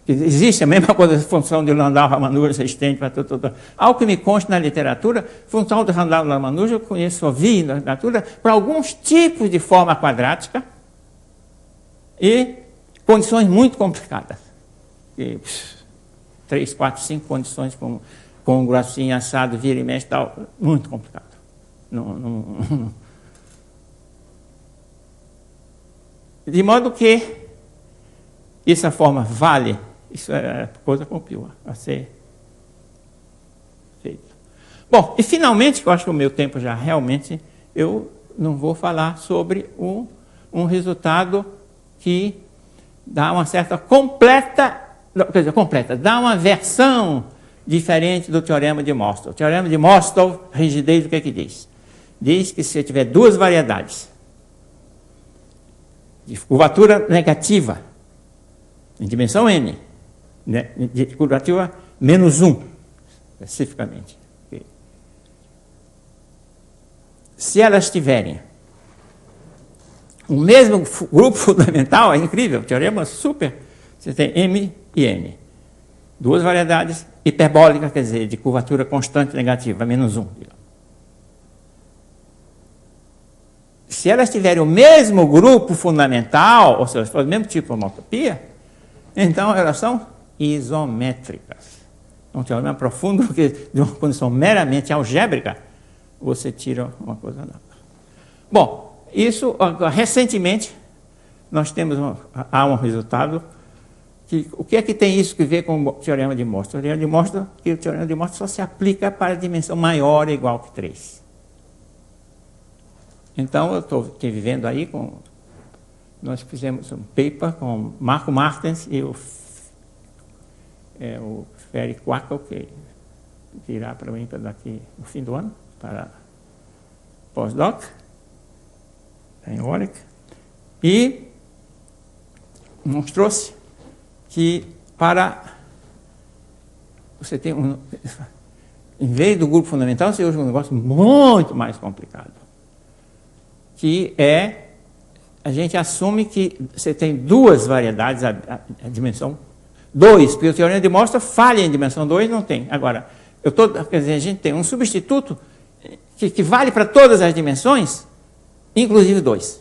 Existe a mesma coisa, função de Landau-Ramanujan, resistente para tudo. Ao que me consta na literatura, função de Landau-Ramanujan, eu conheço, ouvi na literatura, para alguns tipos de forma quadrática e condições muito complicadas. 3, 4, 5 condições com um grossinho assado, vira e mexe, tal, muito complicado. De modo que essa forma vale, isso é coisa com pio a ser feito. Bom, e finalmente, que eu acho que o meu tempo já realmente, eu não vou falar sobre um resultado que dá uma certa completa, dá uma versão diferente do teorema de Morstall. O teorema de Morstall, rigidez, o que é que diz? Diz que se você tiver duas variedades de curvatura negativa em dimensão n, né, de curvatura menos 1, especificamente. Se elas tiverem o mesmo grupo fundamental, é incrível, o teorema super, você tem M e N. Duas variedades hiperbólicas, quer dizer, de curvatura constante negativa, menos 1. Se elas tiverem o mesmo grupo fundamental, ou seja, for o mesmo tipo de homotopia, então elas são isométricas. Um teorema profundo, porque de uma condição meramente algébrica, você tira uma coisa da outra. Bom, isso, recentemente, nós temos há um resultado. O que é que tem isso que ver com o teorema de Morstall? O teorema de Morstall, que o teorema de Morstall só se aplica para a dimensão maior ou igual que 3. Então, eu estou vivendo aí com... Nós fizemos um paper com Marco Martens e o Ferry Quackel, que virá para mim daqui no fim do ano, para pós-doc, em Warwick, e mostrou-se que você tem em vez do grupo fundamental, você usa um negócio muito mais complicado, que a gente assume que você tem duas variedades, a dimensão 2, porque o teorema de Morstall falha em dimensão 2, não tem. Agora, quer dizer, a gente tem um substituto que vale para todas as dimensões, inclusive 2.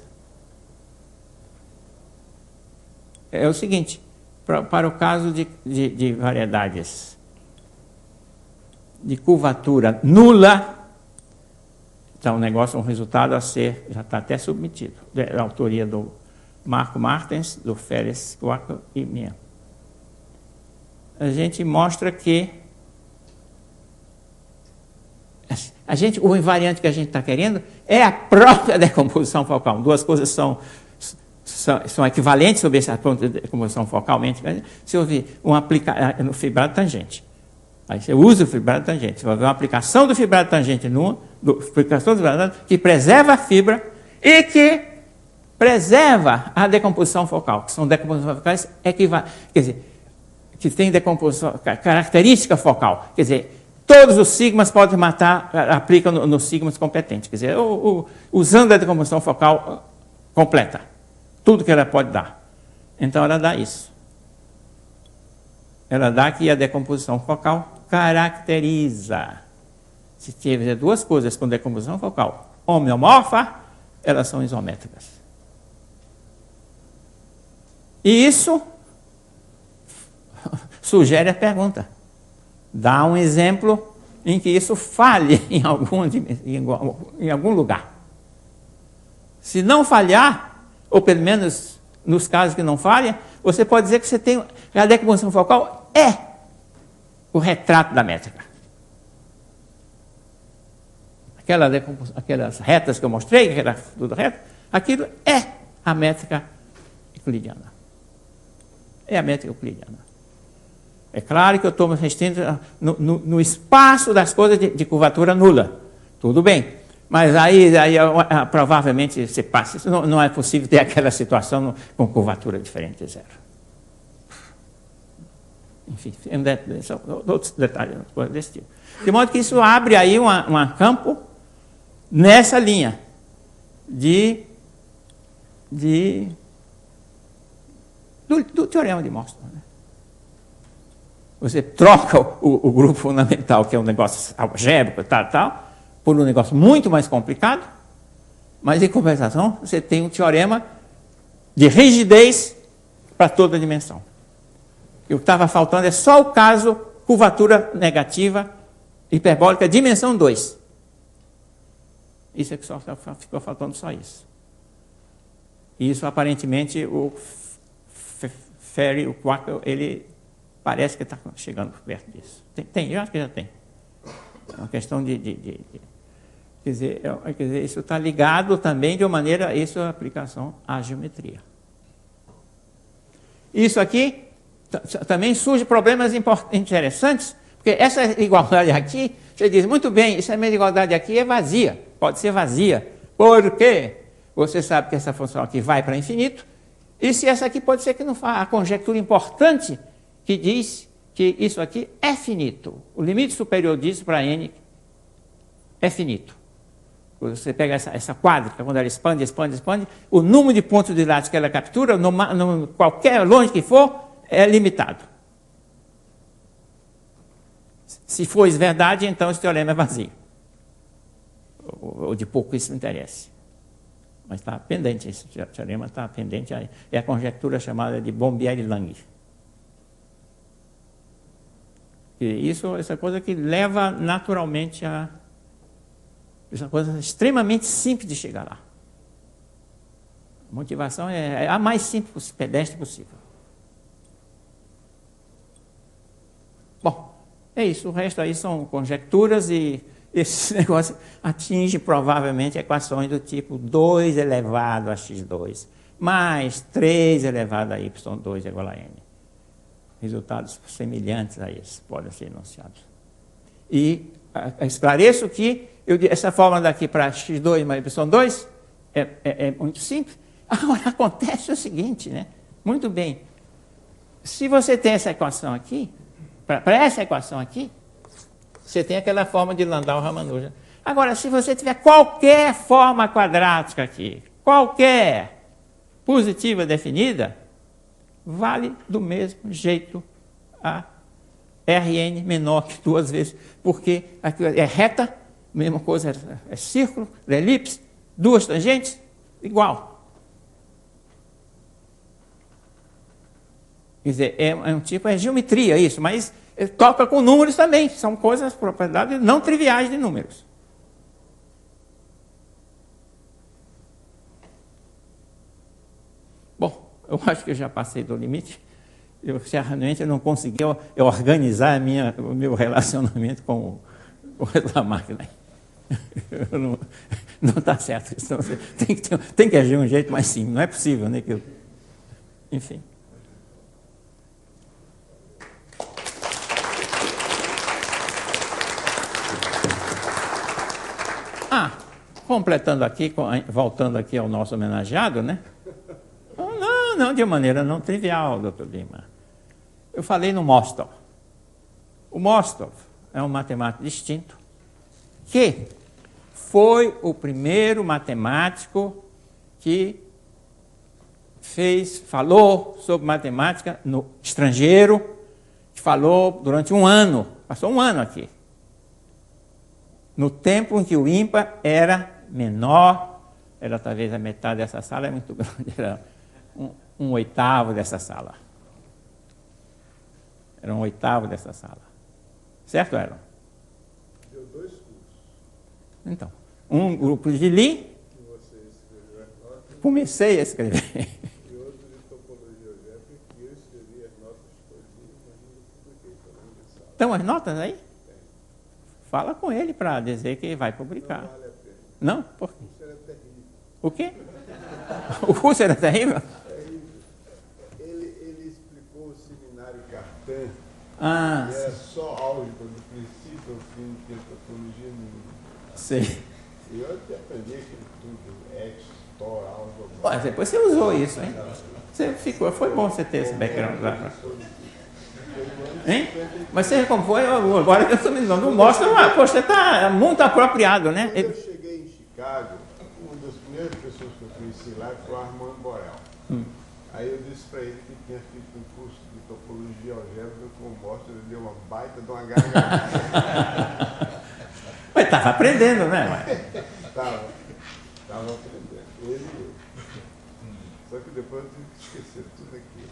É o seguinte, para o caso de variedades de curvatura nula, Então, um resultado a ser, já está até submetido, da autoria do Marco Martens, do Félix Quacker e minha. A gente mostra que o invariante que a gente está querendo é a própria decomposição focal. Duas coisas são equivalentes sobre essa decomposição focalmente. Se eu ver no fibrado tangente, aí você usa o fibrado tangente, você vai ver uma aplicação do fibrado tangente que preserva a fibra e que preserva a decomposição focal, que são decomposições focais equivalentes, quer dizer, que tem decomposição, característica focal, quer dizer, todos os sigmas podem matar, aplica nos sigmas competentes, quer dizer, usando a decomposição focal completa, tudo que ela pode dar. Então ela dá isso. Ela dá que a decomposição focal caracteriza. Se tiver duas coisas com decomposição focal homeomorfa, elas são isométricas. E isso sugere a pergunta. Dá um exemplo em que isso falhe em algum lugar. Se não falhar, ou pelo menos nos casos que não falha, você pode dizer que você tem a decomposição focal é o retrato da métrica. Aquelas retas que eu mostrei, que era tudo reto, aquilo é a métrica euclidiana. É a métrica euclidiana. É claro que eu estou me restringindo no espaço das coisas de curvatura nula. Tudo bem. Mas aí provavelmente você passa. Isso não é possível ter aquela situação com curvatura diferente de zero. Enfim, são outros detalhes desse tipo. De modo que isso abre aí um campo nessa linha do teorema de Morse. Né? Você troca o grupo fundamental, que é um negócio algébrico, tal, por um negócio muito mais complicado, mas em compensação você tem um teorema de rigidez para toda a dimensão. E o que estava faltando é só o caso curvatura negativa hiperbólica dimensão 2. Isso é que só ficou faltando só isso. E isso aparentemente o Ferry, o Quacker, ele parece que está chegando perto disso. Eu acho que já tem. É uma questão quer dizer, isso está ligado também de uma maneira, isso é uma aplicação à geometria. Isso aqui também surge problemas interessantes, porque essa igualdade aqui, você diz, muito bem, essa mesma igualdade aqui é vazia, pode ser vazia. Por quê? Você sabe que essa função aqui vai para infinito, e se essa aqui pode ser que não faça a conjectura importante que diz que isso aqui é finito. O limite superior disso para n é finito. Você pega essa quádrica, quando ela expande, o número de pontos de látice que ela captura, qualquer longe que for, é limitado. Se for isso verdade, então esse teorema é vazio. Ou de pouco isso interessa. Mas está pendente, esse teorema está pendente. É a conjectura chamada de Bombieri-Lang. Essa coisa que leva naturalmente a... Essa coisa extremamente simples de chegar lá. A motivação é a mais simples, pedestre possível. Bom, é isso. O resto aí são conjecturas e esse negócio atinge provavelmente equações do tipo 2 elevado a x2 mais 3 elevado a y2 igual a n. Resultados semelhantes a esses podem ser enunciados. E esclareço que essa fórmula daqui para x2 mais y2 é muito simples. Agora acontece o seguinte, né? Muito bem. Se você tem essa equação aqui, para essa equação aqui, você tem aquela forma de Landau-Ramanujan. Agora, se você tiver qualquer forma quadrática aqui, qualquer positiva definida, vale do mesmo jeito a Rn menor que 2 vezes, porque aqui é reta, mesma coisa, é círculo, é elipse, 2 tangentes, igual. Quer dizer, é geometria isso, mas toca com números também, são coisas, propriedades não triviais de números. eu acho que eu já passei do limite. Eu certamente não consegui organizar o meu relacionamento com o resto da máquina. Não está certo. Isso tem que agir de um jeito mais simples. Não é possível, né? Enfim. Completando aqui, voltando aqui ao nosso homenageado, né? Não, de maneira não trivial, doutor Lima. Eu falei no Mostov. O Mostov é um matemático distinto que foi o primeiro matemático que falou sobre matemática no estrangeiro, que falou durante um ano, passou um ano aqui. No tempo em que o INPA era menor, era talvez a metade dessa sala, é muito grande, era um oitavo dessa sala. Era um oitavo dessa sala. Certo, Aaron? Deu 2 cursos. Então, um grupo de Lee, Que você escreveu as notas, comecei a escrever. e outro de topologia algébrica, que eu escrevi as notas todinhas, mas não publiquei, pelo menos de sala. Estão as notas aí? Fala com ele para dizer que vai publicar. Não vale a pena. Não? Por quê? Isso era terrível. O quê? O curso era terrível? Ele explicou o seminário Cartan, Ah, que era só álgebra, do princípio ao fim, não tinha topologia nenhuma. sei. E eu até aprendi aquilo tudo, X, Tor, álgebra. Mas depois você usou isso, hein? Foi bom você ter esse background lá. Hein? Mas você como foi? Agora que eu estou me dando, não mostra, poxa, você está muito apropriado, né? Quando eu cheguei em Chicago, uma das primeiras pessoas que eu conheci lá foi o Armando Borel. Aí eu disse para ele que tinha feito um curso de topologia algébrica com o Mostra, ele deu uma baita de uma gargalhada. Mas estava aprendendo, né? Estava aprendendo, ele e eu. Só que depois eu tive que esquecer tudo aquilo.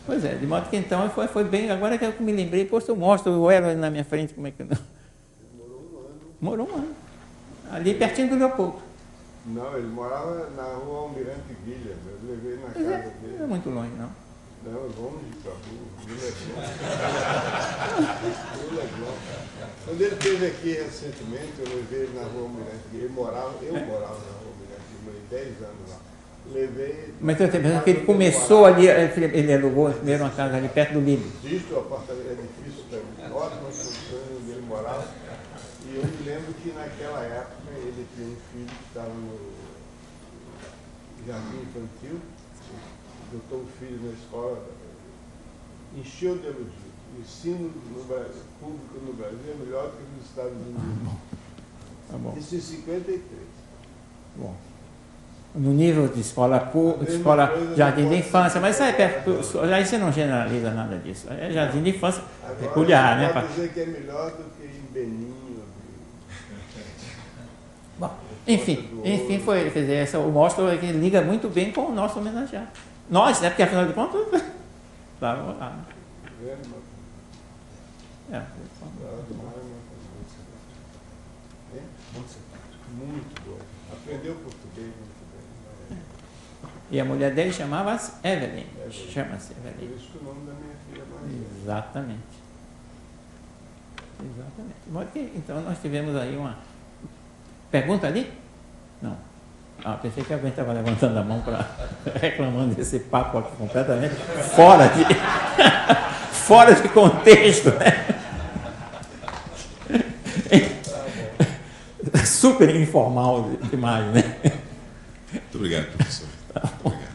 Pois é, de modo que então foi bem. Agora que eu me lembrei, poxa, eu mostro o Aaron na minha frente, como é que não. Morou um ano. Ali pertinho do Leopoldo. Não, ele morava na rua Almirante Guilherme, eu levei na Pois casa é, dele. não é muito longe, não. Não, longe pra rua, Vila Leblon. Quando ele esteve aqui recentemente, eu levei ele na rua Almirante Guilherme, eu morava na rua Almirante Guilherme, morei 10 anos lá. Levei... Mas eu tenho que ele começou ali, ele alugou primeiro uma casa ali perto do Líbio. Existe o apartamento, é difícil, ótimas condições onde ele morava. E eu me lembro que naquela época ele tinha um filho que estava no jardim infantil, botou o filho na escola, encheu de elogio. O ensino no Brasil, público no Brasil é melhor do que nos Estados Unidos. Tá bom. Isso em 53. Bom. No nível de escola jardim de infância, mas isso aí você não generaliza nada disso. É jardim de infância peculiar, né? Pode dizer que é melhor do que em Benin. Bom, enfim, foi, quer dizer, o Mostra que liga muito bem com o nosso homenageado. Nós, né? Porque afinal de contas, estava lá. Muito bom. Aprendeu português muito bem. E a mulher dele chamava-se Evelyn. Chama-se Por Evelyn. isso que o nome da minha filha é Maria. Exatamente. De modo que, então, nós tivemos aí uma pergunta ali? Não. Pensei que alguém estava levantando a mão para reclamando desse papo aqui completamente fora de contexto, né? Super informal demais, né? Muito obrigado, professor. Muito obrigado.